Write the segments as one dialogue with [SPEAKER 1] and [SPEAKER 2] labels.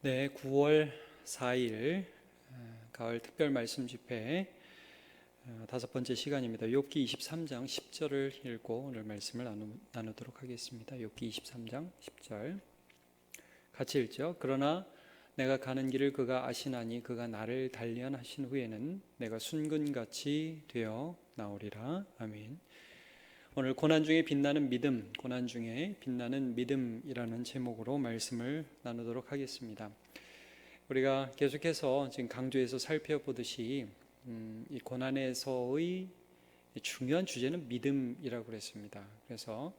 [SPEAKER 1] 네, 9월 4일 가을 특별 말씀 집회 다섯 번째 시간입니다. 욥기 23장 10절을 읽고 오늘 말씀을 나누도록 하겠습니다. 욥기 23장 10절 같이 읽죠. 그러나 내가 가는 길을 그가 아시나니 그가 나를 단련하신 후에는 내가 순금같이 되어 나오리라. 아멘. 오늘 고난 중에 빛나는 믿음, 고난 중에 빛나는 믿음이라는 제목으로 말씀을 나누도록 하겠습니다. 우리가 계속해서 지금 강조해서 살펴보듯이 이 고난에서의 중요한 주제는 믿음이라고 그랬습니다. 그래서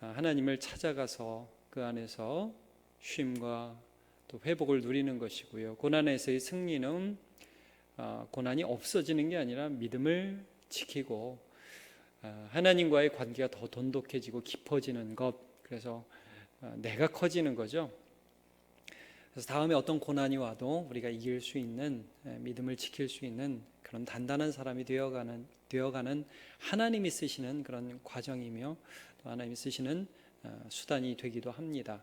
[SPEAKER 1] 하나님을 찾아가서 그 안에서 쉼과 또 회복을 누리는 것이고요. 고난에서의 승리는 고난이 없어지는 게 아니라 믿음을 지키고 하나님과의 관계가 더 돈독해지고 깊어지는 것, 그래서 내가 커지는 거죠. 그래서 다음에 어떤 고난이 와도 우리가 이길 수 있는, 믿음을 지킬 수 있는 그런 단단한 사람이 되어가는 하나님이 쓰시는 그런 과정이며 또 하나님이 쓰시는 수단이 되기도 합니다.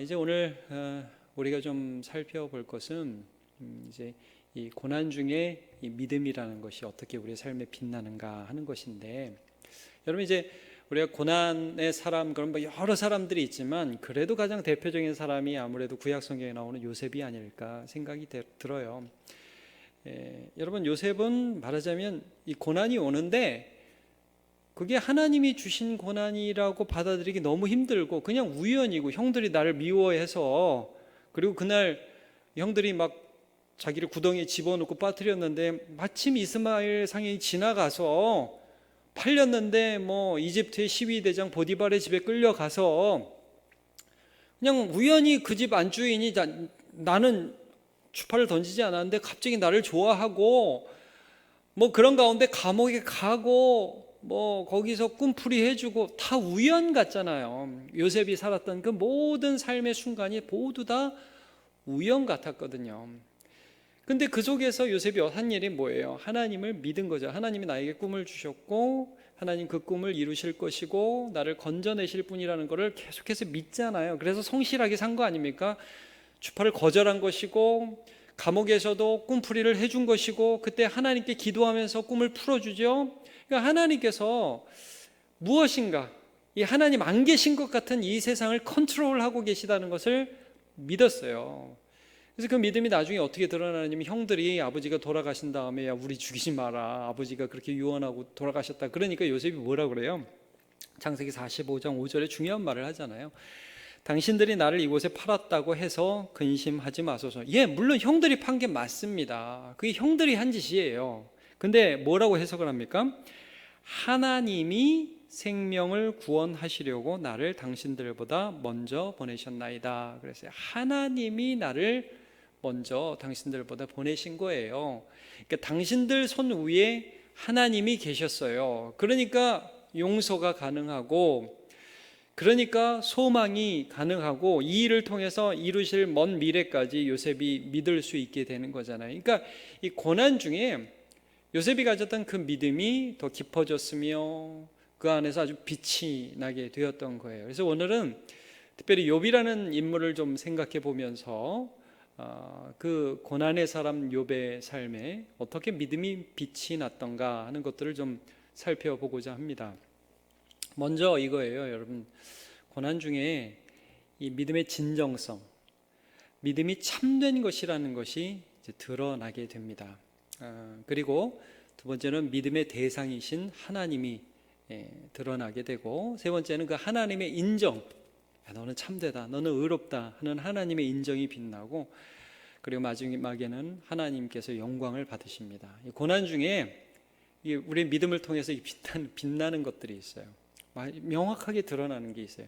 [SPEAKER 1] 이제 오늘 우리가 좀 살펴볼 것은 이제 이 고난 중에 이 믿음이라는 것이 어떻게 우리의 삶에 빛나는가 하는 것인데, 여러분 이제 우리가 고난의 사람, 그런 여러 사람들이 있지만 그래도 가장 대표적인 사람이 아무래도 구약 성경에 나오는 요셉이 아닐까 생각이 들어요. 여러분 요셉은 말하자면 이 고난이 오는데 그게 하나님이 주신 고난이라고 받아들이기 너무 힘들고 그냥 우연이고, 형들이 나를 미워해서, 그리고 그날 형들이 막 자기를 구덩이에 집어넣고 빠뜨렸는데 마침 이스마엘 상인이 지나가서 팔렸는데 이집트의 시위대장 보디발의 집에 끌려가서 그냥 우연히 그 집 안주인이 나는 추파를 던지지 않았는데 갑자기 나를 좋아하고 그런 가운데 감옥에 가고 거기서 꿈풀이 해주고, 다 우연 같잖아요. 요셉이 살았던 그 모든 삶의 순간이 모두 다 우연 같았거든요. 근데 그 속에서 요셉이 한 일이 뭐예요? 하나님을 믿은 거죠. 하나님이 나에게 꿈을 주셨고 하나님 그 꿈을 이루실 것이고 나를 건져내실 분이라는 것을 계속해서 믿잖아요. 그래서 성실하게 산 거 아닙니까? 추파를 거절한 것이고 감옥에서도 꿈풀이를 해준 것이고, 그때 하나님께 기도하면서 꿈을 풀어주죠. 그러니까 하나님께서 무엇인가, 이 하나님 안 계신 것 같은 이 세상을 컨트롤하고 계시다는 것을 믿었어요. 그래서 그 믿음이 나중에 어떻게 드러나냐면, 형들이 아버지가 돌아가신 다음에 야 우리 죽이지 마라, 아버지가 그렇게 유언하고 돌아가셨다. 그러니까 요셉이 뭐라 그래요? 창세기 45장 5절에 중요한 말을 하잖아요. 당신들이 나를 이곳에 팔았다고 해서 근심하지 마소서. 물론 형들이 판 게 맞습니다. 그게 형들이 한 짓이에요. 근데 뭐라고 해석을 합니까? 하나님이 생명을 구원하시려고 나를 당신들보다 먼저 보내셨나이다. 그래서 하나님이 나를 먼저 당신들보다 보내신 거예요. 그러니까 당신들 손 위에 하나님이 계셨어요. 그러니까 용서가 가능하고, 그러니까 소망이 가능하고, 이 일을 통해서 이루실 먼 미래까지 요셉이 믿을 수 있게 되는 거잖아요. 그러니까 이 고난 중에 요셉이 가졌던 그 믿음이 더 깊어졌으며 그 안에서 아주 빛이 나게 되었던 거예요. 그래서 오늘은 특별히 욥이라는 인물을 좀 생각해 보면서 그 고난의 사람 욥의 삶에 어떻게 믿음이 빛이 났던가 하는 것들을 좀 살펴보고자 합니다. 먼저 이거예요, 여러분. 고난 중에 이 믿음의 진정성, 믿음이 참된 것이라는 것이 이제 드러나게 됩니다. 그리고 두 번째는 믿음의 대상이신 하나님이 드러나게 되고, 세 번째는 그 하나님의 인정, 너는 참되다, 너는 의롭다 하는 하나님의 인정이 빛나고, 그리고 마지막에는 하나님께서 영광을 받으십니다. 이 고난 중에 우리의 믿음을 통해서 빛나는 것들이 있어요. 명확하게 드러나는 게 있어요.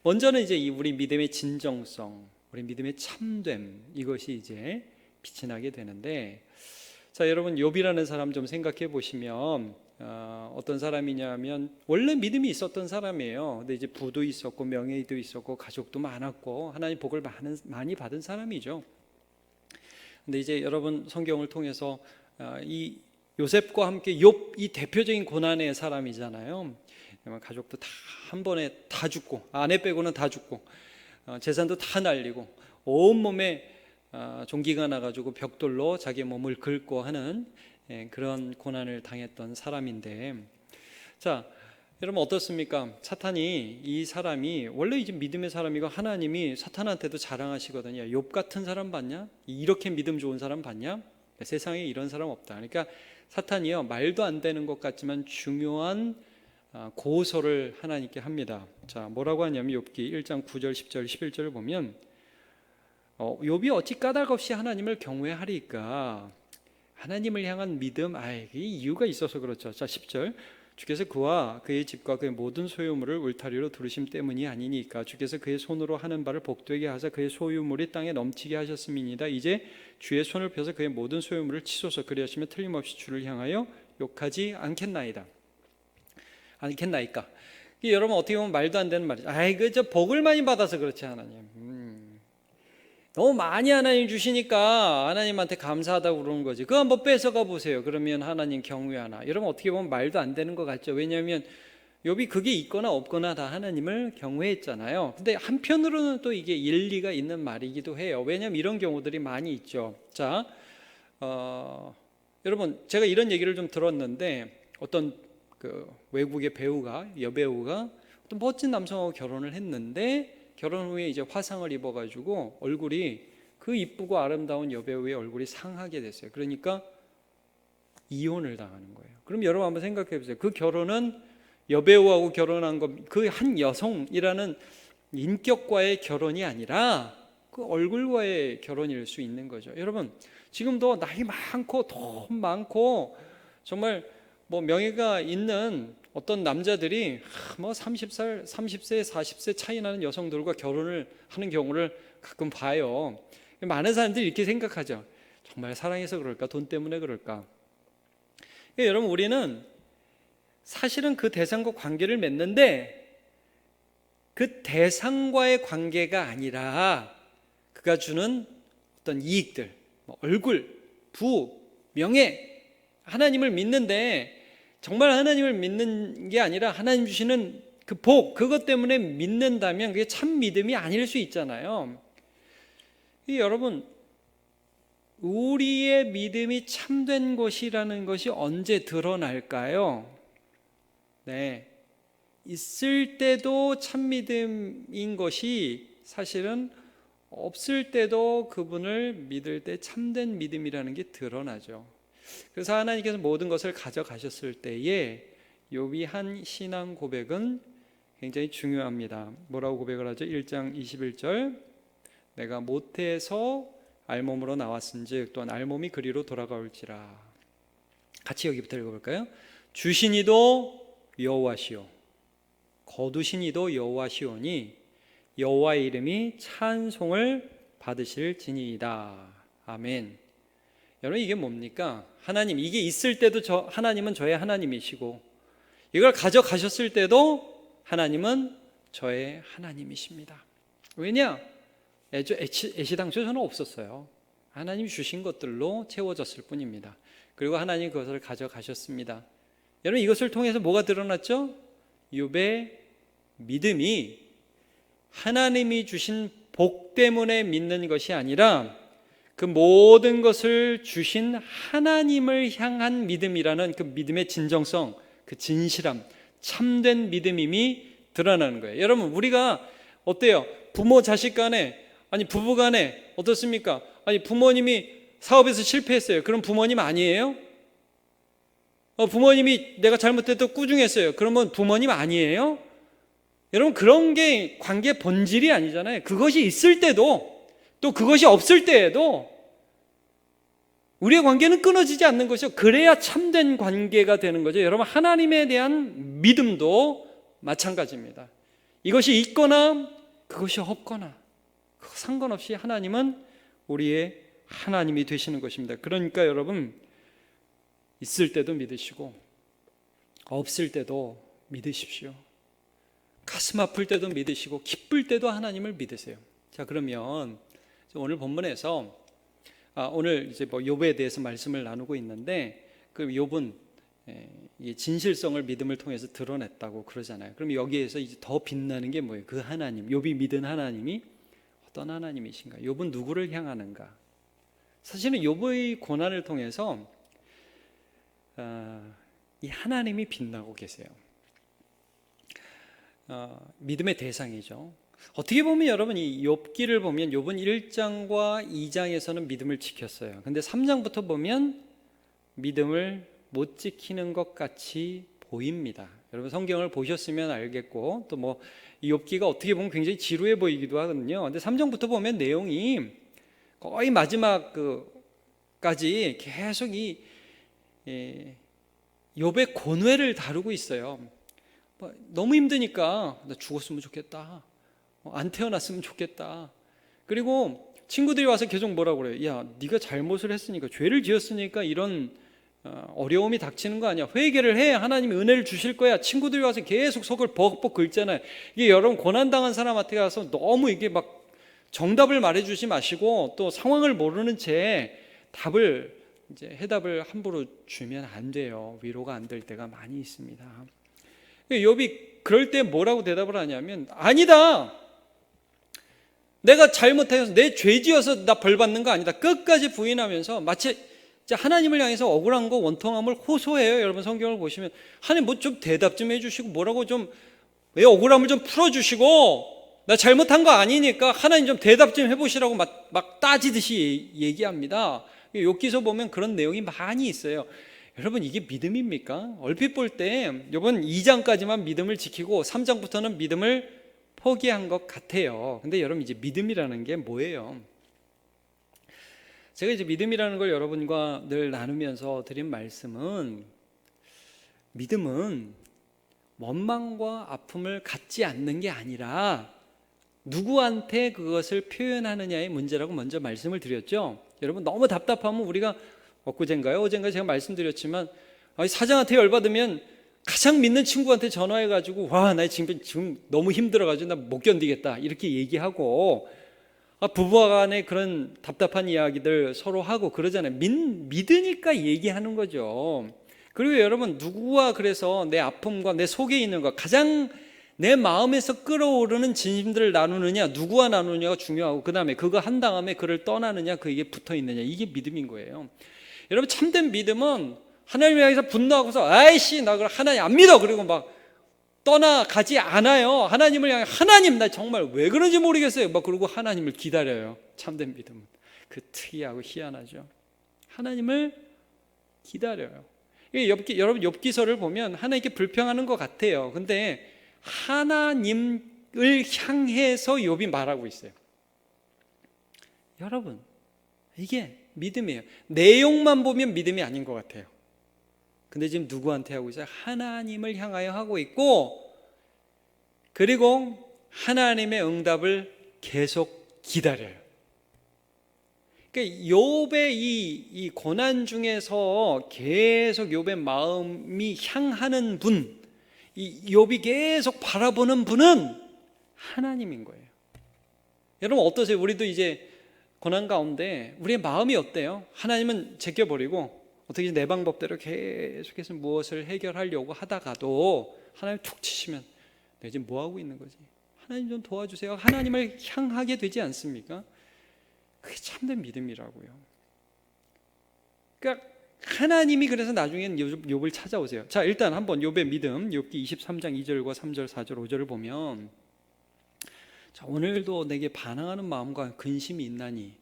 [SPEAKER 1] 먼저는 이제 우리 믿음의 진정성, 우리 믿음의 참됨, 이것이 이제 빛이 나게 되는데, 자, 여러분 욥이라는 사람 좀 생각해 보시면 어떤 사람이냐면 원래 믿음이 있었던 사람이에요. 근데 이제 부도 있었고 명예도 있었고 가족도 많았고 하나님 복을 많이 받은 사람이죠. 근데 이제 여러분 성경을 통해서 이 요셉과 함께 욥이 대표적인 고난의 사람이잖아요. 가족도 다 한 번에 다 죽고, 아내 빼고는 다 죽고, 재산도 다 날리고 온몸에 종기가 나가지고 벽돌로 자기 몸을 긁고 하는 그런 고난을 당했던 사람인데, 자 여러분 어떻습니까? 사탄이 이 사람이 원래 이제 믿음의 사람이고 하나님이 사탄한테도 자랑하시거든요. 욥 같은 사람 봤냐? 이렇게 믿음 좋은 사람 봤냐? 세상에 이런 사람 없다. 그러니까 사탄이요 말도 안 되는 것 같지만 중요한 고소를 하나님께 합니다. 자 뭐라고 하냐면 욥기 1장 9절 10절 11절을 보면 욥이 어찌 까닭없이 하나님을 경외하리까? 하나님을 향한 믿음, 이게 이유가 있어서 그렇죠. 자 10절 주께서 그와 그의 집과 그의 모든 소유물을 울타리로 두르심 때문이 아니니까 주께서 그의 손으로 하는 바를 복되게 하사 그의 소유물이 땅에 넘치게 하셨음이니이다. 이제 주의 손을 펴서 그의 모든 소유물을 치소서. 그리하시면 틀림없이 주를 향하여 욕하지 않겠나이다. 않겠나이까? 여러분 어떻게 보면 말도 안 되는 말이죠. 저 복을 많이 받아서 그렇지 하나님. 너무 많이 하나님 주시니까 하나님한테 감사하다고 그러는 거지. 그거 한번 뺏어가 보세요. 그러면 하나님 경외하나? 여러분 어떻게 보면 말도 안 되는 것 같죠. 왜냐하면 욥이 그게 있거나 없거나 다 하나님을 경외했잖아요. 근데 한편으로는 또 이게 일리가 있는 말이기도 해요. 왜냐하면 이런 경우들이 많이 있죠. 자, 여러분 제가 이런 얘기를 좀 들었는데 어떤 그 외국의 배우가 여배우가 어떤 멋진 남성하고 결혼을 했는데 결혼 후에 이제 화상을 입어가지고 얼굴이 그 이쁘고 아름다운 여배우의 얼굴이 상하게 됐어요. 그러니까 이혼을 당하는 거예요. 그럼 여러분 한번 생각해 보세요. 그 결혼은 여배우하고 결혼한 거 그 한 여성이라는 인격과의 결혼이 아니라 그 얼굴과의 결혼일 수 있는 거죠. 여러분 지금도 나이 많고 돈 많고 정말 뭐 명예가 있는 어떤 남자들이 뭐 30세, 40세 차이 나는 여성들과 결혼을 하는 경우를 가끔 봐요. 많은 사람들이 이렇게 생각하죠. 정말 사랑해서 그럴까? 돈 때문에 그럴까? 여러분 우리는 사실은 그 대상과 관계를 맺는데 그 대상과의 관계가 아니라 그가 주는 어떤 이익들, 얼굴, 부, 명예, 하나님을 믿는데 정말 하나님을 믿는 게 아니라 하나님 주시는 그 복, 그것 때문에 믿는다면 그게 참 믿음이 아닐 수 있잖아요. 여러분 우리의 믿음이 참된 것이라는 것이 언제 드러날까요? 네, 있을 때도 참 믿음인 것이 사실은 없을 때도 그분을 믿을 때 참된 믿음이라는 게 드러나죠. 그래서 하나님께서 모든 것을 가져가셨을 때에 욥이 한 신앙 고백은 굉장히 중요합니다. 뭐라고 고백을 하죠? 1장 21절 내가 모태에서 알몸으로 나왔은즉 또한 알몸이 그리로 돌아가올지라. 같이 여기부터 읽어볼까요? 주신 이도 여호와시오 거두신 이도 여호와시오니 여호와의 이름이 찬송을 받으실지니이다. 아멘. 여러분 이게 뭡니까? 하나님 이게 있을 때도 하나님은 저의 하나님이시고 이걸 가져가셨을 때도 하나님은 저의 하나님이십니다. 왜냐? 애시당초 저는 없었어요. 하나님이 주신 것들로 채워졌을 뿐입니다. 그리고 하나님 그것을 가져가셨습니다. 여러분 이것을 통해서 뭐가 드러났죠? 욥의 믿음이 하나님이 주신 복 때문에 믿는 것이 아니라 그 모든 것을 주신 하나님을 향한 믿음이라는 그 믿음의 진정성, 그 진실함, 참된 믿음임이 드러나는 거예요. 여러분 우리가 어때요? 부모 자식 간에 아니 부부 간에 어떻습니까? 아니 부모님이 사업에서 실패했어요. 그럼 부모님 아니에요? 부모님이 내가 잘못해도 꾸중했어요. 그러면 부모님 아니에요? 여러분 그런 게 관계의 본질이 아니잖아요. 그것이 있을 때도 또 그것이 없을 때에도 우리의 관계는 끊어지지 않는 것이죠. 그래야 참된 관계가 되는 거죠. 여러분 하나님에 대한 믿음도 마찬가지입니다. 이것이 있거나 그것이 없거나 상관없이 하나님은 우리의 하나님이 되시는 것입니다. 그러니까 여러분 있을 때도 믿으시고 없을 때도 믿으십시오. 가슴 아플 때도 믿으시고 기쁠 때도 하나님을 믿으세요. 자 그러면 오늘 본문에서 오늘 이제 뭐 욥에 대해서 말씀을 나누고 있는데 그 욥은 진실성을 믿음을 통해서 드러냈다고 그러잖아요. 그럼 여기에서 이제 더 빛나는 게 뭐예요? 그 하나님, 욥이 믿은 하나님이 어떤 하나님이신가? 욥은 누구를 향하는가? 사실은 욥의 고난을 통해서 이 하나님이 빛나고 계세요. 믿음의 대상이죠. 어떻게 보면 여러분 이 욥기를 보면 욥은 1장과 2장에서는 믿음을 지켰어요. 근데 3장부터 보면 믿음을 못 지키는 것 같이 보입니다. 여러분 성경을 보셨으면 알겠고 또 뭐 이 욥기가 어떻게 보면 굉장히 지루해 보이기도 하거든요. 근데 3장부터 보면 내용이 거의 마지막까지 계속 이 욥의 고뇌를 다루고 있어요. 너무 힘드니까 나 죽었으면 좋겠다. 안 태어났으면 좋겠다. 그리고 친구들이 와서 계속 뭐라고 그래요? 야, 네가 잘못을 했으니까, 죄를 지었으니까 이런 어려움이 닥치는 거 아니야. 회개를 해. 하나님이 은혜를 주실 거야. 친구들이 와서 계속 속을 벅벅 긁잖아요. 이게 여러분 고난당한 사람한테 가서 너무 이게 막 정답을 말해주지 마시고 또 상황을 모르는 채 해답을 함부로 주면 안 돼요. 위로가 안 될 때가 많이 있습니다. 욥이 그럴 때 뭐라고 대답을 하냐면, 아니다. 내가 잘못해서 내 죄지어서 나 벌 받는 거 아니다. 끝까지 부인하면서 마치 하나님을 향해서 억울한 거 원통함을 호소해요. 여러분 성경을 보시면 하나님 뭐 좀 대답 좀 해주시고 뭐라고 좀 왜 억울함을 좀 풀어주시고 나 잘못한 거 아니니까 하나님 좀 대답 좀 해보시라고 막 따지듯이 얘기합니다. 욥기서 보면 그런 내용이 많이 있어요. 여러분 이게 믿음입니까? 얼핏 볼 때 욥은 2장까지만 믿음을 지키고 3장부터는 믿음을 포기한 것 같아요. 근데 여러분 이제 믿음이라는 게 뭐예요? 제가 이제 믿음이라는 걸 여러분과 늘 나누면서 드린 말씀은, 믿음은 원망과 아픔을 갖지 않는 게 아니라 누구한테 그것을 표현하느냐의 문제라고 먼저 말씀을 드렸죠. 여러분 너무 답답하면 우리가 엊그젠가요? 어젠가 제가 말씀드렸지만 사장한테 열받으면 가장 믿는 친구한테 전화해가지고 와, 나 지금 너무 힘들어가지고 나 못 견디겠다 이렇게 얘기하고, 부부와 간에 그런 답답한 이야기들 서로 하고 그러잖아요. 믿으니까 얘기하는 거죠. 그리고 여러분 누구와 그래서 내 아픔과 내 속에 있는 것, 가장 내 마음에서 끌어오르는 진심들을 나누느냐, 누구와 나누느냐가 중요하고, 그 다음에 그거 한 다음에 그를 떠나느냐, 그게 붙어 있느냐, 이게 믿음인 거예요. 여러분 참된 믿음은 하나님을 향해서 분노하고서 아이씨 나 그걸 하나님 안 믿어 그리고 막 떠나가지 않아요. 하나님을 향해 하나님 나 정말 왜 그런지 모르겠어요 막 그러고 하나님을 기다려요. 참된 믿음은 그 특이하고 희한하죠. 하나님을 기다려요. 여러분 욥기서를 보면 하나님께 불평하는 것 같아요. 근데 하나님을 향해서 욥이 말하고 있어요. 여러분 이게 믿음이에요. 내용만 보면 믿음이 아닌 것 같아요. 근데 지금 누구한테 하고 있어요? 하나님을 향하여 하고 있고, 그리고 하나님의 응답을 계속 기다려요. 그러니까 욥의 이 고난 중에서 계속 욥의 마음이 향하는 분, 이 욥이 계속 바라보는 분은 하나님인 거예요. 여러분 어떠세요? 우리도 이제 고난 가운데 우리의 마음이 어때요? 하나님은 제껴버리고 어떻게 내 방법대로 계속해서 무엇을 해결하려고 하다가도 하나님 툭 치시면 내가 지금 뭐하고 있는 거지? 하나님 좀 도와주세요. 하나님을 향하게 되지 않습니까? 그게 참된 믿음이라고요. 그러니까 하나님이 그래서 나중에는 욥을 찾아오세요. 자, 일단 한번 욥의 믿음, 욥기 23장 2절과 3절, 4절, 5절을 보면, 자, 오늘도 내게 반항하는 마음과 근심이 있나니.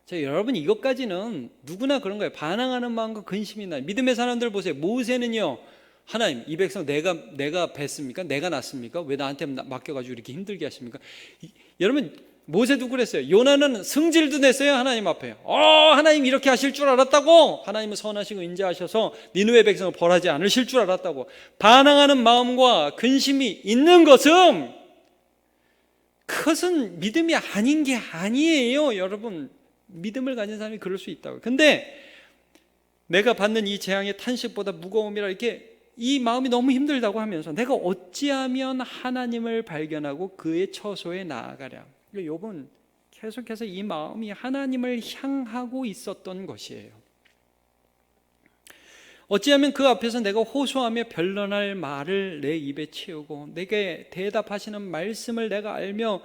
[SPEAKER 1] 자, 여러분 이것까지는 누구나 그런 거예요. 반항하는 마음과 근심이 있나니. 믿음의 사람들 보세요. 모세는요, 하나님 이 백성 내가 bes습니까? 내가 낳습니까? 왜 나한테 맡겨가지고 이렇게 힘들게 하십니까? 여러분 모세도 그랬어요. 요나는 승질도 냈어요. 하나님 앞에. 하나님 이렇게 하실 줄 알았다고. 하나님은 선하시고 인자하셔서 니느웨 백성을 벌하지 않으실 줄 알았다고. 반항하는 마음과 근심이 있는 그것은 믿음이 아닌 게 아니에요. 여러분 믿음을 가진 사람이 그럴 수 있다고. 근데 내가 받는 이 재앙의 탄식보다 무거움이라 이렇게 이 마음이 너무 힘들다고 하면서 내가 어찌하면 하나님을 발견하고 그의 처소에 나아가랴. 욥은 계속해서 이 마음이 하나님을 향하고 있었던 것이에요. 어찌하면 그 앞에서 내가 호소하며 변론할 말을 내 입에 채우고 내게 대답하시는 말씀을 내가 알며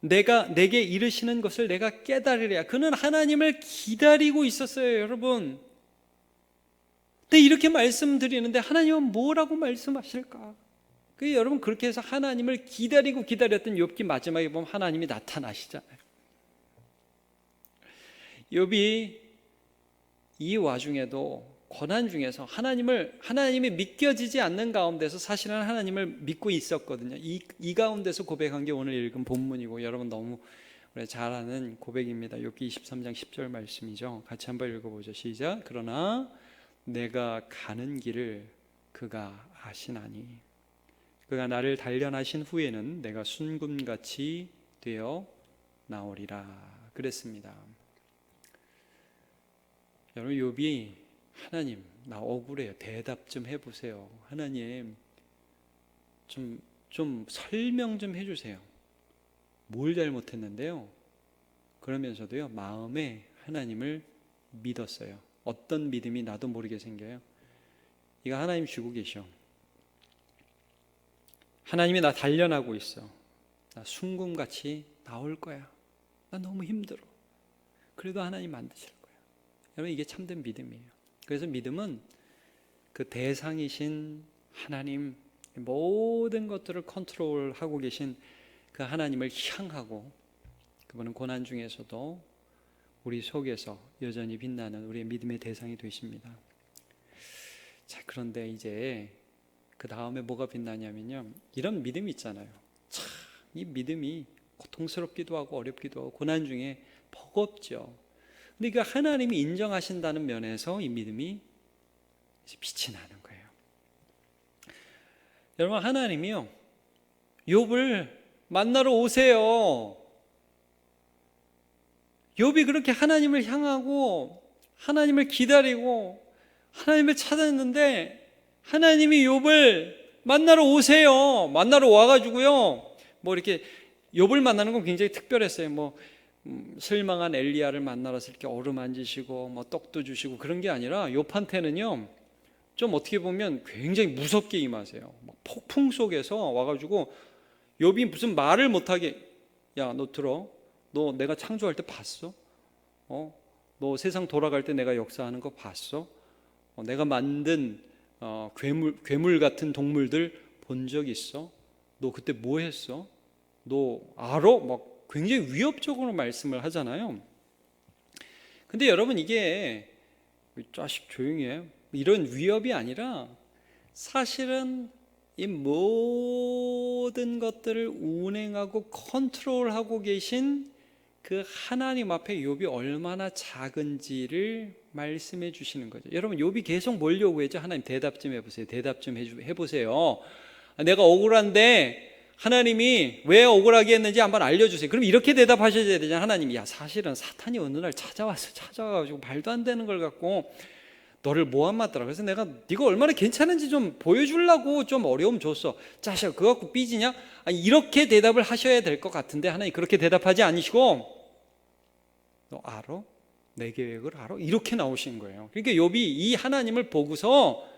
[SPEAKER 1] 내게 이르시는 것을 내가 깨달으랴. 그는 하나님을 기다리고 있었어요, 여러분. 근데 이렇게 말씀드리는데 하나님은 뭐라고 말씀하실까? 여러분, 그렇게 해서 하나님을 기다렸던 욥기 마지막에 보면 하나님이 나타나시잖아요. 욥이 이 와중에도 고난 중에서 하나님이 믿겨지지 않는 가운데서 사실은 하나님을 믿고 있었거든요. 이 가운데서 고백한 게 오늘 읽은 본문이고, 여러분 너무 잘 아는 고백입니다. 욥기 23장 10절 말씀이죠. 같이 한번 읽어보죠. 시작. 그러나 내가 가는 길을 그가 아시나니 그가 나를 단련하신 후에는 내가 순금같이 되어 나오리라 그랬습니다. 여러분, 욥이 하나님, 나 억울해요. 대답 좀 해보세요. 하나님, 좀 설명 좀 해주세요. 뭘 잘못했는데요? 그러면서도요, 마음에 하나님을 믿었어요. 어떤 믿음이 나도 모르게 생겨요. 이거 하나님 주고 계셔. 하나님이 나 단련하고 있어. 나 순금같이 나올 거야. 나 너무 힘들어. 그래도 하나님 만드실 거야. 여러분, 이게 참된 믿음이에요. 그래서 믿음은 그 대상이신 하나님, 모든 것들을 컨트롤하고 계신 그 하나님을 향하고, 그분은 고난 중에서도 우리 속에서 여전히 빛나는 우리의 믿음의 대상이 되십니다. 자, 그런데 이제 그 다음에 뭐가 빛나냐면요, 이런 믿음이 있잖아요. 참, 이 믿음이 고통스럽기도 하고 어렵기도 하고 고난 중에 버겁죠. 근데 그 하나님이 인정하신다는 면에서 이 믿음이 빛이 나는 거예요. 여러분, 하나님이요, 욥을 만나러 오세요. 욥이 그렇게 하나님을 향하고 하나님을 기다리고 하나님을 찾았는데 하나님이 욥을 만나러 오세요. 만나러 와가지고요, 뭐 이렇게 욥을 만나는 건 굉장히 특별했어요. 실망한 엘리야를 만나서 이렇게 어루만지시고 떡도 주시고 그런 게 아니라 욥한테는요, 좀 어떻게 보면 굉장히 무섭게 임하세요. 폭풍 속에서 와가지고 욥이 무슨 말을 못하게, 야, 너 들어? 너 내가 창조할 때 봤어? 너 세상 돌아갈 때 내가 역사하는 거 봤어? 내가 만든 괴물 같은 동물들 본 적 있어? 너 그때 뭐 했어? 너 알아? 굉장히 위협적으로 말씀을 하잖아요. 근데 여러분, 이게 자식 조용히 해, 이런 위협이 아니라 사실은 이 모든 것들을 운행하고 컨트롤하고 계신 그 하나님 앞에 욥이 얼마나 작은지를 말씀해 주시는 거죠. 여러분, 욥이 계속 뭘 요구했죠? 하나님, 대답 좀 해보세요. 대답 좀 해보세요. 내가 억울한데 하나님이 왜 억울하게 했는지 한번 알려주세요. 그럼 이렇게 대답하셔야 되잖아요. 하나님이, 야, 사실은 사탄이 어느 날 찾아와가지고 말도 안 되는 걸 갖고 너를 모함 맞더라. 그래서 내가 네가 얼마나 괜찮은지 좀 보여주려고 좀 어려움 줬어. 자식아, 그거 갖고 삐지냐? 이렇게 대답을 하셔야 될 것 같은데 하나님 그렇게 대답하지 않으시고, 너 알아? 내 계획을 알아? 이렇게 나오신 거예요. 그러니까 욥이 이 하나님을 보고서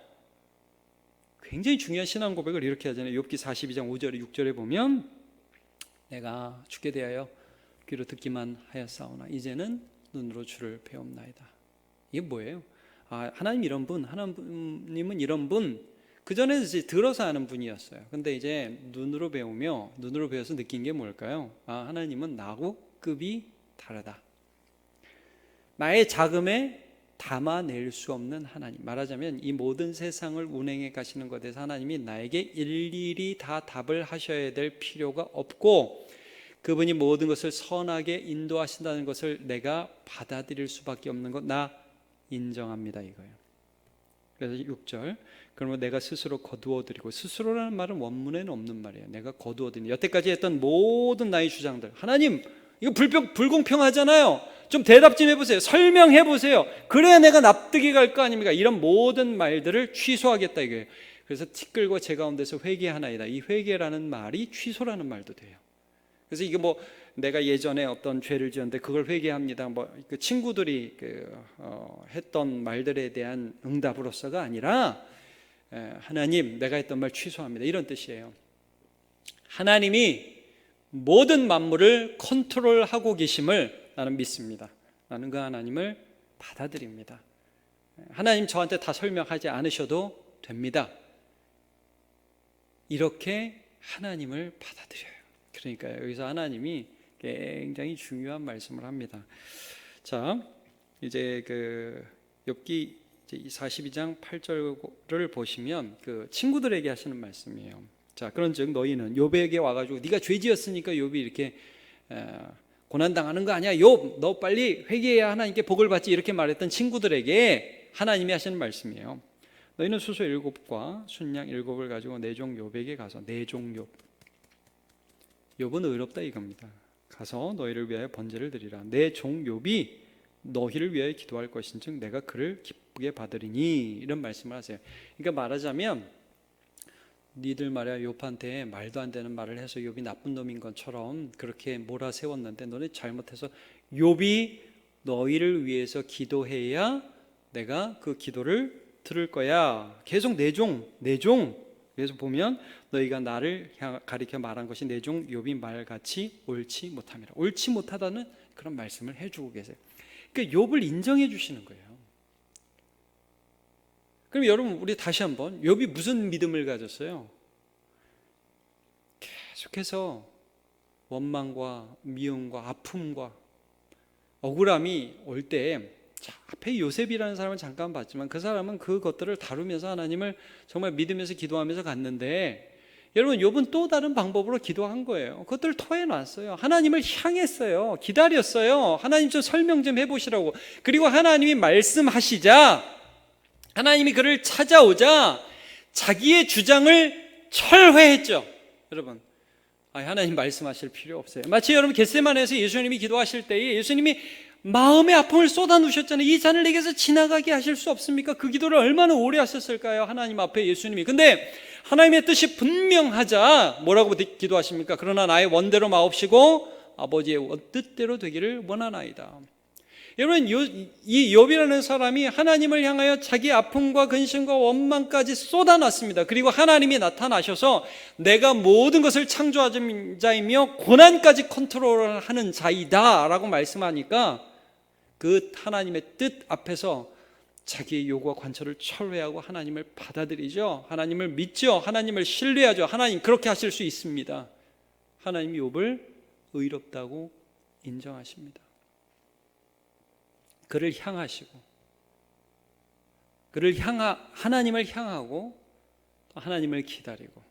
[SPEAKER 1] 굉장히 중요한 신앙 고백을 이렇게 하잖아요. 욥기 42장 5절에 6절에 보면, 내가 주께 대하여 귀로 듣기만 하였사오나 이제는 눈으로 주를 배움나이다. 이게 뭐예요? 하나님 이런 분, 하나님은 이런 분, 그전에 이제 들어서 아는 분이었어요. 근데 이제 눈으로 배워서 느낀 게 뭘까요? 하나님은 나하고 급이 다르다. 나의 자금에 담아낼 수 없는 하나님. 말하자면 이 모든 세상을 운행해 가시는 것에 대해서 하나님이 나에게 일일이 다 답을 하셔야 될 필요가 없고, 그분이 모든 것을 선하게 인도하신다는 것을 내가 받아들일 수밖에 없는 것, 나 인정합니다, 이거예요. 그래서 6절, 그러면 내가 스스로 거두어드리고, 스스로라는 말은 원문에는 없는 말이에요. 내가 거두어드리는, 여태까지 했던 모든 나의 주장들, 하나님 이거 불공평하잖아요. 좀 대답 좀 해보세요. 설명해 보세요. 그래야 내가 납득이 갈 거 아닙니까? 이런 모든 말들을 취소하겠다, 이거예요. 그래서 티끌과 제 가운데서 회개하나이다. 이 회개라는 말이 취소라는 말도 돼요. 그래서 이게 내가 예전에 어떤 죄를 지었는데 그걸 회개합니다, 그 친구들이 했던 말들에 대한 응답으로서가 아니라, 하나님 내가 했던 말 취소합니다, 이런 뜻이에요. 하나님이 모든 만물을 컨트롤하고 계심을 나는 믿습니다. 나는 그 하나님을 받아들입니다. 하나님 저한테 다 설명하지 않으셔도 됩니다. 이렇게 하나님을 받아들여요. 그러니까 여기서 하나님이 굉장히 중요한 말씀을 합니다. 자, 이제 그 욥기 42장 8절을 보시면 그 친구들에게 하시는 말씀이에요. 자, 그런즉 너희는 욥에게 와가지고 네가 죄지었으니까 욥이 이렇게 고난 당하는 거 아니야? 욥, 너 빨리 회개해야 하나님께 복을 받지. 이렇게 말했던 친구들에게 하나님이 하시는 말씀이에요. 너희는 수소 7과 순양 7을 가지고 내 종 욥에게 가서 내 종 욥, 욥은 의롭다 이겁니다. 가서 너희를 위하여 번제를 드리라. 내 종 욥이 너희를 위하여 기도할 것인즉 내가 그를 기쁘게 받으리니. 이런 말씀을 하세요. 그러니까 말하자면 니들 말이야 욥한테 말도 안 되는 말을 해서 욥이 나쁜 놈인 것처럼 그렇게 몰아세웠는데 너네 잘못해서 욥이 너희를 위해서 기도해야 내가 그 기도를 들을 거야. 계속 내 종. 그래서 보면 너희가 나를 가리켜 말한 것이 내 종 욥이 말같이 옳지 못함이라. 옳지 못하다는 그런 말씀을 해주고 계세요. 그러니까 욥을 인정해 주시는 거예요. 그럼 여러분 우리 다시 한번 욥이 무슨 믿음을 가졌어요? 계속해서 원망과 미움과 아픔과 억울함이 올 때, 자, 앞에 요셉이라는 사람을 잠깐 봤지만 그 사람은 그것들을 다루면서 하나님을 정말 믿으면서 기도하면서 갔는데, 여러분 욥은 또 다른 방법으로 기도한 거예요. 그것들을 토해놨어요. 하나님을 향했어요. 기다렸어요. 하나님 좀 설명 좀 해보시라고. 그리고 하나님이 말씀하시자, 하나님이 그를 찾아오자 자기의 주장을 철회했죠. 여러분, 하나님 말씀하실 필요 없어요. 마치 여러분 겟세마네에서 예수님이 기도하실 때에 예수님이 마음의 아픔을 쏟아놓으셨잖아요. 이 잔을 내게서 지나가게 하실 수 없습니까? 그 기도를 얼마나 오래 하셨을까요? 하나님 앞에 예수님이. 근데 하나님의 뜻이 분명하자 뭐라고 기도하십니까? 그러나 나의 원대로 마옵시고 아버지의 뜻대로 되기를 원하나이다. 여러분, 이 욥이라는 사람이 하나님을 향하여 자기 아픔과 근심과 원망까지 쏟아놨습니다. 그리고 하나님이 나타나셔서 내가 모든 것을 창조하는 자이며 고난까지 컨트롤하는 자이다 라고 말씀하니까 그 하나님의 뜻 앞에서 자기의 요구와 관철을 철회하고 하나님을 받아들이죠. 하나님을 믿죠. 하나님을 신뢰하죠. 하나님 그렇게 하실 수 있습니다. 하나님이 욥을 의롭다고 인정하십니다. 그를 향하시고, 하나님을 향하고 하나님을 기다리고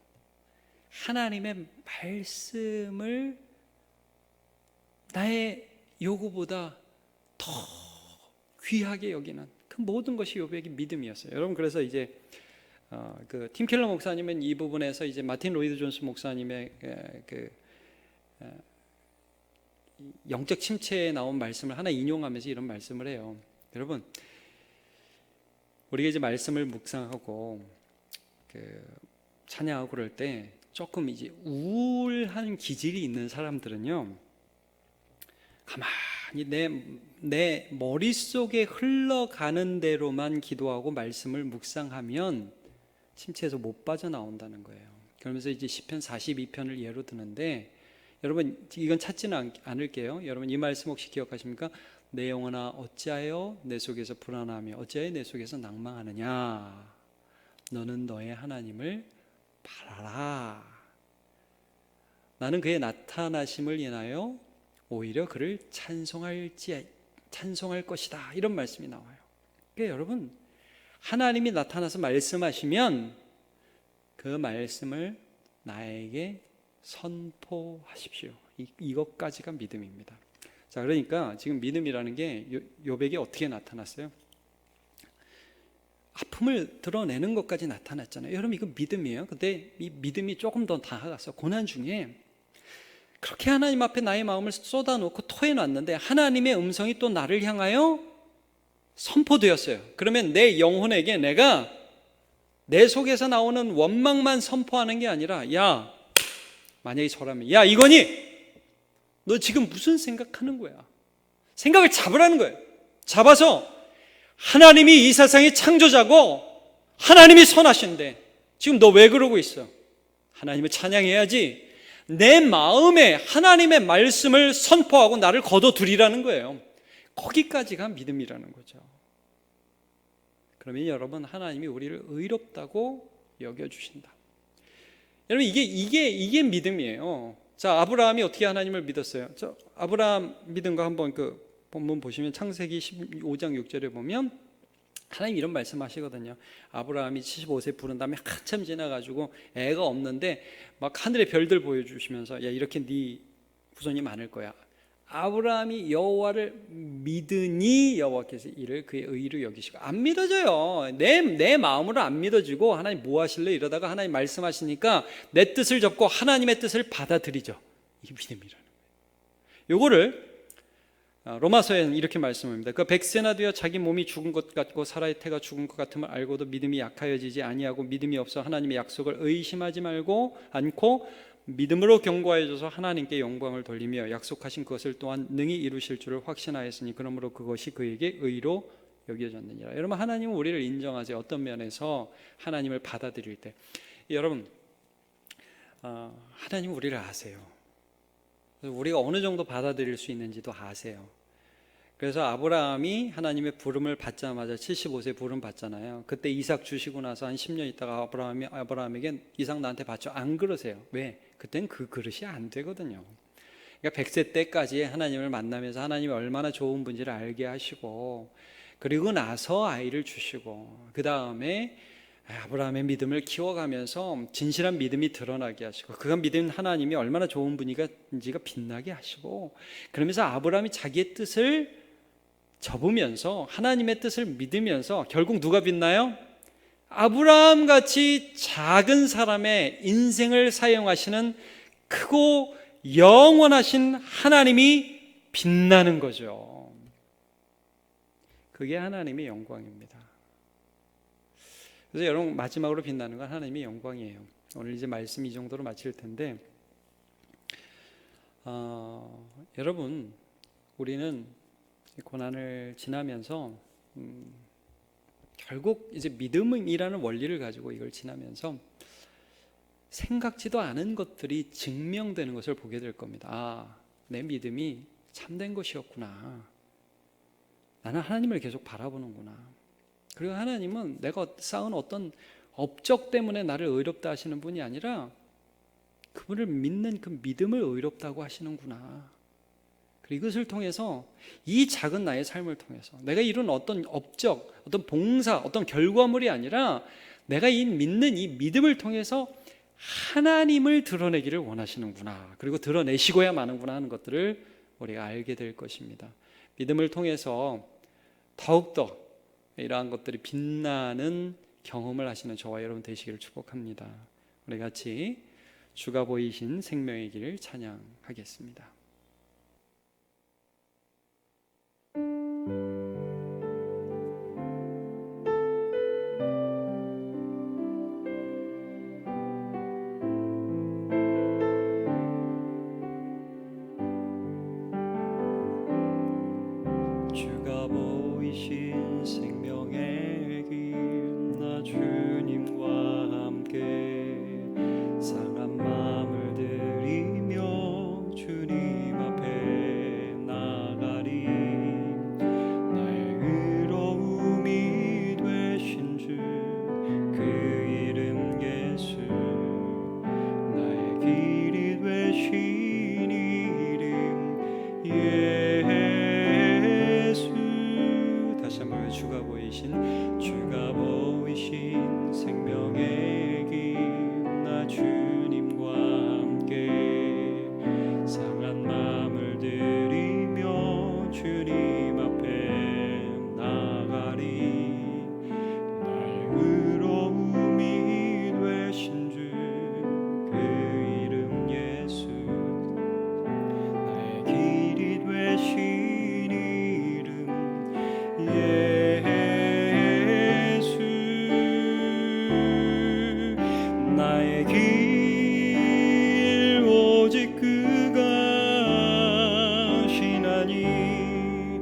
[SPEAKER 1] 하나님의 말씀을 나의 요구보다 더 귀하게 여기는 그 모든 것이 욥에게 믿음이었어요. 여러분, 그래서 이제 그 팀 켈러 목사님은 이 부분에서 이제 마틴 로이드 존스 목사님의 영적 침체에 나온 말씀을 하나 인용하면서 이런 말씀을 해요. 여러분, 우리가 이제 말씀을 묵상하고 찬양하고 그럴 때 조금 이제 우울한 기질이 있는 사람들은요, 가만히 내 머릿속에 흘러가는 대로만 기도하고 말씀을 묵상하면 침체에서 못 빠져나온다는 거예요. 그러면서 이제 시편 42편을 예로 드는데, 여러분 이건 찾지는 않을게요. 여러분 이 말씀 혹시 기억하십니까? 내 영혼아 어찌하여 내 속에서 불안하며 어찌하여 내 속에서 낭망하느냐. 너는 너의 하나님을 바라라. 나는 그의 나타나심을 인하여 오히려 그를 찬송할 것이다. 이런 말씀이 나와요. 그러니까 여러분, 하나님이 나타나서 말씀하시면 그 말씀을 나에게 선포하십시오. 이것까지가 믿음입니다. 자, 그러니까 지금 믿음이라는 게 욥에게 어떻게 나타났어요? 아픔을 드러내는 것까지 나타났잖아요. 여러분, 이거 믿음이에요. 근데 이 믿음이 조금 더 나아가서 고난 중에 그렇게 하나님 앞에 나의 마음을 쏟아놓고 토해놨는데 하나님의 음성이 또 나를 향하여 선포되었어요. 그러면 내 영혼에게 내가 내 속에서 나오는 원망만 선포하는 게 아니라, 야, 만약에 저라면, 야 이건희, 너 지금 무슨 생각하는 거야? 생각을 잡으라는 거예요. 잡아서 하나님이 이 세상의 창조자고 하나님이 선하신데 지금 너 왜 그러고 있어? 하나님을 찬양해야지. 내 마음에 하나님의 말씀을 선포하고 나를 거둬들이라는 거예요. 거기까지가 믿음이라는 거죠. 그러면 여러분, 하나님이 우리를 의롭다고 여겨주신다. 여러분, 이게 믿음이에요. 자, 아브라함이 어떻게 하나님을 믿었어요? 아브라함 믿은 거 한번 그 본문 보시면 창세기 15장 6절에 보면 하나님 이런 말씀하시거든요. 아브라함이 75세 부른 다음에 한참 지나가지고 애가 없는데 막 하늘의 별들 보여주시면서 야, 이렇게 네 후손이 많을 거야. 아브라함이 여호와를 믿으니 여호와께서 이를 그의 의로 여기시고. 안 믿어져요. 내 마음으로 안 믿어지고 하나님 뭐 하실래 이러다가 하나님 말씀하시니까 내 뜻을 접고 하나님의 뜻을 받아들이죠. 이게 믿음이라는 거예요. 요거를 로마서에는 이렇게 말씀합니다. 그 백세나 되어 자기 몸이 죽은 것 같고 사라의 태가 죽은 것 같음을 알고도 믿음이 약하여지지 아니하고 믿음이 없어 하나님의 약속을 의심하지 말고 않고 믿음으로 견고해져서 하나님께 영광을 돌리며 약속하신 것을 또한 능히 이루실 줄을 확신하였으니 그러므로 그것이 그에게 의로 여겨졌느니라. 여러분, 하나님은 우리를 인정하세요. 어떤 면에서 하나님을 받아들일 때. 여러분, 하나님은 우리를 아세요. 우리가 어느 정도 받아들일 수 있는지도 아세요. 그래서 아브라함이 하나님의 부름을 받자마자 75세 부름 받잖아요. 그때 이삭 주시고 나서 한 10년 있다가 아브라함에게 이삭 나한테 받죠. 안 그러세요. 왜? 그땐 그 그릇이 안 되거든요. 그러니까 100세 때까지 하나님을 만나면서 하나님이 얼마나 좋은 분인지를 알게 하시고, 그리고 나서 아이를 주시고, 그 다음에 아브라함의 믿음을 키워가면서 진실한 믿음이 드러나게 하시고, 그 믿음 하나님이 얼마나 좋은 분인지가 빛나게 하시고, 그러면서 아브라함이 자기의 뜻을 접으면서 하나님의 뜻을 믿으면서 결국 누가 빛나요? 아브라함 같이 작은 사람의 인생을 사용하시는 크고 영원하신 하나님이 빛나는 거죠. 그게 하나님의 영광입니다. 그래서 여러분, 마지막으로 빛나는 건 하나님의 영광이에요. 오늘 이제 말씀 이 정도로 마칠 텐데, 여러분, 우리는 고난을 지나면서 결국 이제 믿음이라는 원리를 가지고 이걸 지나면서 생각지도 않은 것들이 증명되는 것을 보게 될 겁니다. 내 믿음이 참된 것이었구나. 나는 하나님을 계속 바라보는구나. 그리고 하나님은 내가 쌓은 어떤 업적 때문에 나를 의롭다 하시는 분이 아니라 그분을 믿는 그 믿음을 의롭다고 하시는구나. 그리고 이것을 통해서, 이 작은 나의 삶을 통해서 내가 이룬 어떤 업적, 어떤 봉사, 어떤 결과물이 아니라 내가 믿는 이 믿음을 통해서 하나님을 드러내기를 원하시는구나, 그리고 드러내시고야 마는구나 하는 것들을 우리가 알게 될 것입니다. 믿음을 통해서 더욱더 이러한 것들이 빛나는 경험을 하시는 저와 여러분 되시기를 축복합니다. 우리 같이 주가 보이신 생명의 길 찬양하겠습니다. 주가 보이신 생명의 길, 나 주님과 함께 상한 마음을 들이며 주님 앞에 나가리. 나의 의로움이 되신 주 그 이름 예수, 나의 길이 되신 이름 예수. 다시 한번 주가 보이신 생명의 길, 나 주님과 함께 상한 마음을 들이며 주님 앞에 나가리. 나의 의로움이 되신 주 그 이름 예수, 나의 길이 되신 이름 예수. 나의 길 오직 그가 신하니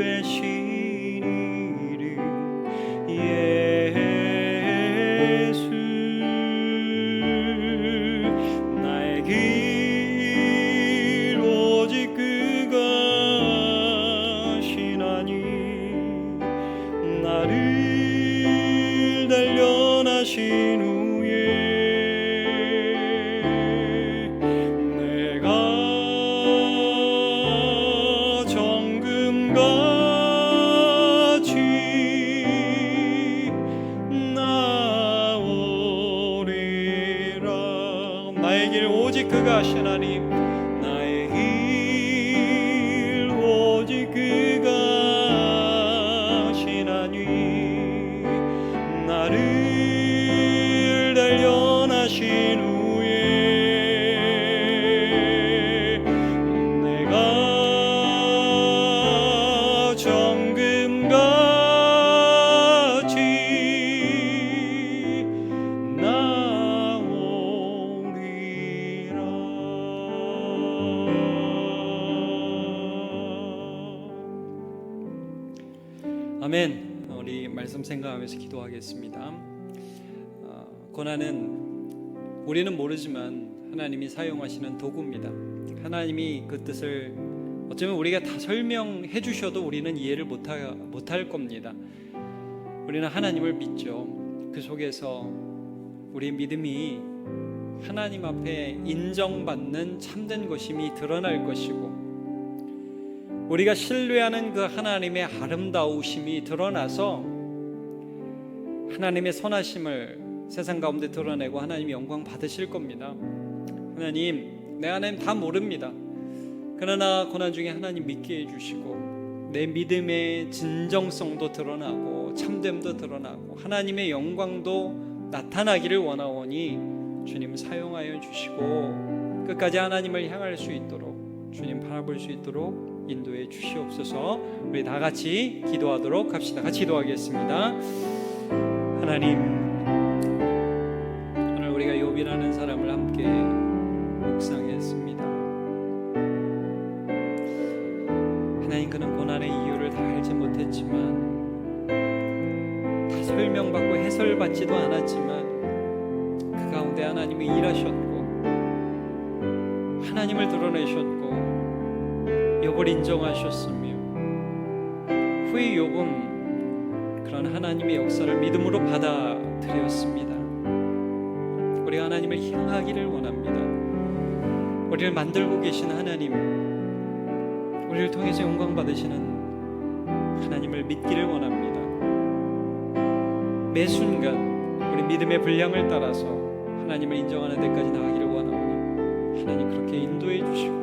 [SPEAKER 1] 되신 이름 예수. 나의 길 오직 그가 신하니 나를 단련하신 후에 내가 정금같이 나오리라. 나의 길 오직 그가 하시나니 나의 길 오직 그가 하시나니 나를 단련하신 후에 내가 정금같이 나오리라. 아멘. 우리 말씀 생각하면서 기도하겠습니다. 고난은 우리는 모르지만 하나님이 사용하시는 도구입니다. 하나님이 그 뜻을 어쩌면 우리가 다 설명해 주셔도 우리는 이해를 못할 겁니다. 우리는 하나님을 믿죠. 그 속에서 우리의 믿음이 하나님 앞에 인정받는 참된 것임이 드러날 것이고, 우리가 신뢰하는 그 하나님의 아름다우심이 드러나서 하나님의 선하심을 세상 가운데 드러내고 하나님이 영광 받으실 겁니다. 하나님, 내 하나님 다 모릅니다. 그러나 고난 중에 하나님 믿게 해주시고 내 믿음의 진정성도 드러나고 참됨도 드러나고 하나님의 영광도 나타나기를 원하오니 주님 사용하여 주시고 끝까지 하나님을 향할 수 있도록, 주님 바라볼 수 있도록 인도해 주시옵소서. 우리 다 같이 기도하도록 합시다. 같이 기도하겠습니다. 하나님, 오늘 우리가 욥이라는 사람을 함께 묵상했습니다. 하나님, 그는 고난의 이유를 다 알지 못했지만, 다 설명받고 해설받지도 않았지만 그 가운데 하나님이 일하셨고 하나님을 드러내셨고 욥을 인정하셨으며, 후에 욥은 그런 하나님의 역사를 믿음으로 받아들였습니다. 우리가 하나님을 향하기를 원합니다. 우리를 만들고 계신 하나님, 우리를 통해서 영광 받으시는 하나님을 믿기를 원합니다. 매 순간 우리 믿음의 분량을 따라서 하나님을 인정하는 데까지 나가기를 원하오니 하나님 그렇게 인도해 주시고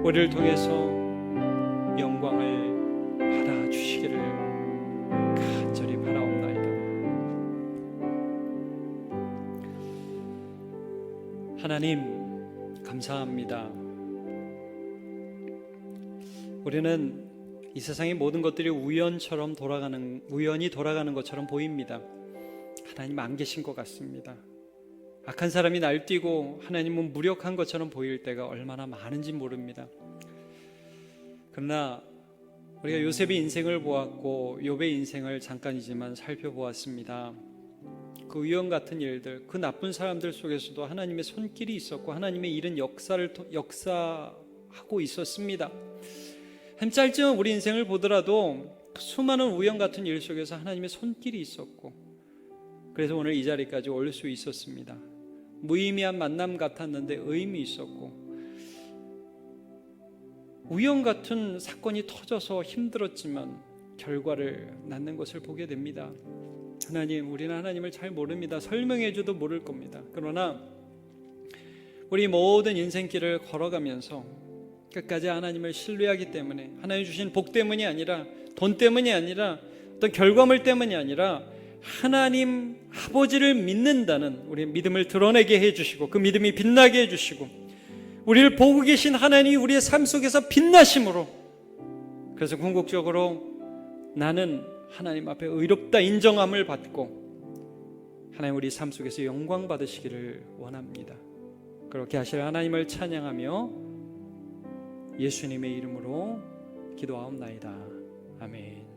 [SPEAKER 1] 우리를 통해서 영광을 받아주시기를 간절히 바라옵나이다. 하나님 감사합니다. 우리는 이 세상의 모든 것들이 우연히 돌아가는 것처럼 보입니다. 하나님 안 계신 것 같습니다. 악한 사람이 날뛰고 하나님은 무력한 것처럼 보일 때가 얼마나 많은지 모릅니다. 그러나 우리가 요셉의 인생을 보았고 욥의 인생을 잠깐이지만 살펴보았습니다. 그 우연 같은 일들, 그 나쁜 사람들 속에서도 하나님의 손길이 있었고 하나님의 일은 역사하고 있었습니다. 한 짧지만 우리 인생을 보더라도 수많은 우연 같은 일 속에서 하나님의 손길이 있었고, 그래서 오늘 이 자리까지 올 수 있었습니다. 무의미한 만남 같았는데 의미 있었고, 우연 같은 사건이 터져서 힘들었지만 결과를 낳는 것을 보게 됩니다. 하나님, 우리는 하나님을 잘 모릅니다. 설명해줘도 모를 겁니다. 그러나 우리 모든 인생길을 걸어가면서 끝까지 하나님을 신뢰하기 때문에, 하나님 주신 복 때문이 아니라, 돈 때문이 아니라, 어떤 결과물 때문이 아니라 하나님 아버지를 믿는다는 우리의 믿음을 드러내게 해주시고 그 믿음이 빛나게 해주시고 우리를 보고 계신 하나님이 우리의 삶 속에서 빛나심으로, 그래서 궁극적으로 나는 하나님 앞에 의롭다 인정함을 받고 하나님 우리 삶 속에서 영광 받으시기를 원합니다. 그렇게 하실 하나님을 찬양하며 예수님의 이름으로 기도하옵나이다. 아멘.